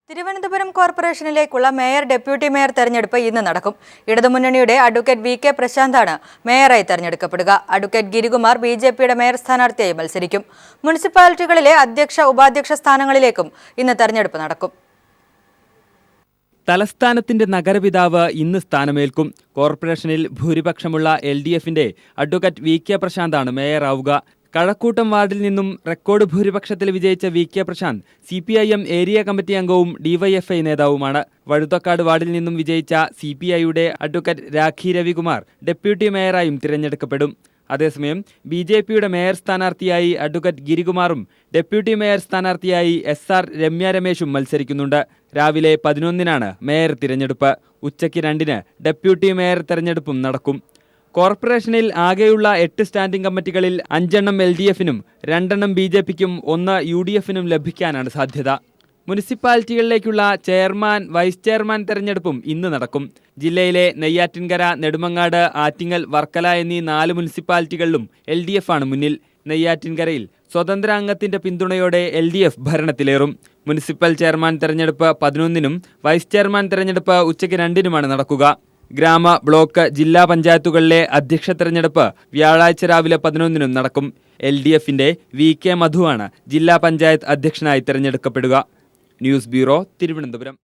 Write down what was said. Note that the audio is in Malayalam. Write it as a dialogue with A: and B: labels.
A: തിരുവനന്തപുരം കോർപ്പറേഷനിലേക്കുള്ള മേയർ ഡെപ്യൂട്ടി മേയർ തെരഞ്ഞെടുപ്പ് ഇന്ന് നടക്കും. ഇടതുമുന്നണിയുടെ അഡ്വക്കേറ്റ് വി.കെ. പ്രശാന്താണ് മേയറായി തെരഞ്ഞെടുക്കപ്പെടുക. അഡ്വക്കേറ്റ് ഗിരികുമാർ ബി.ജെ.പിയുടെ മേയർ സ്ഥാനാർത്ഥിയായി മത്സരിക്കും. മുനിസിപ്പാലിറ്റികളിലെ അധ്യക്ഷ ഉപാധ്യക്ഷ സ്ഥാനങ്ങളിലേക്കും ഇന്ന് തെരഞ്ഞെടുപ്പ് നടക്കും.
B: തലസ്ഥാനത്തിന്റെ നഗരപിതാവ് ഇന്ന് സ്ഥാനമേൽക്കും. കോർപ്പറേഷനിൽ ഭൂരിപക്ഷമുള്ള LDFന്റെ അഡ്വക്കേറ്റ് വി.കെ. പ്രശാന്താണ് മേയറാവുക. കഴക്കൂട്ടം വാർഡിൽ നിന്നും റെക്കോർഡ് ഭൂരിപക്ഷത്തിൽ വിജയിച്ച V K. Prashanth CPIM area committee അംഗവും DYFI നേതാവുമാണ്. വഴുതക്കാട് വാർഡിൽ നിന്നും വിജയിച്ച CPIയുടെ അഡ്വക്കേറ്റ് രാഖി രവികുമാർ ഡെപ്യൂട്ടി മേയറായും തിരഞ്ഞെടുക്കപ്പെടും. അതേസമയം BJPയുടെ മേയർ സ്ഥാനാർത്ഥിയായി അഡ്വക്കേറ്റ് ഗിരികുമാറും ഡെപ്യൂട്ടി മേയർ സ്ഥാനാർത്ഥിയായി SR രമ്യ രമേശും മത്സരിക്കുന്നുണ്ട്. രാവിലെ 11-നാണ് മേയർ തിരഞ്ഞെടുപ്പ്. ഉച്ചയ്ക്ക് 2-ന് ഡെപ്യൂട്ടി മേയർ തെരഞ്ഞെടുപ്പും നടക്കും. കോർപ്പറേഷനിൽ ആകെയുള്ള 8 സ്റ്റാൻഡിംഗ് കമ്മിറ്റികളിൽ 5 LDFനും 2 BJPക്കും 1 UDFനും ലഭിക്കാനാണ് സാധ്യത. മുനിസിപ്പാലിറ്റികളിലേക്കുള്ള ചെയർമാൻ, വൈസ് ചെയർമാൻ തെരഞ്ഞെടുപ്പും ഇന്ന് നടക്കും. ജില്ലയിലെ നെയ്യാറ്റിൻകര, നെടുമങ്ങാട്, ആറ്റിങ്ങൽ, വർക്കല എന്നീ 4 മുനിസിപ്പാലിറ്റികളിലും LDF ആണ് മുന്നിൽ. നെയ്യാറ്റിൻകരയിൽ സ്വതന്ത്ര അംഗത്തിന്റെ പിന്തുണയോടെ LDF ഭരണത്തിലേറും. മുനിസിപ്പൽ ചെയർമാൻ തെരഞ്ഞെടുപ്പ് 11-നും വൈസ് ചെയർമാൻ തെരഞ്ഞെടുപ്പ് ഉച്ചയ്ക്ക് 2-നുമാണ് നടക്കുക. ഗ്രാമ, ബ്ലോക്ക്, ജില്ലാ പഞ്ചായത്തുകളിലെ അധ്യക്ഷ തെരഞ്ഞെടുപ്പ് വ്യാഴാഴ്ച രാവിലെ 11-നും നടക്കും. LDFന്റെ വി.കെ. മധുവാണ് ജില്ലാ പഞ്ചായത്ത് അധ്യക്ഷനായി തെരഞ്ഞെടുക്കപ്പെടുക. News bureau, Thiruvananthapuram.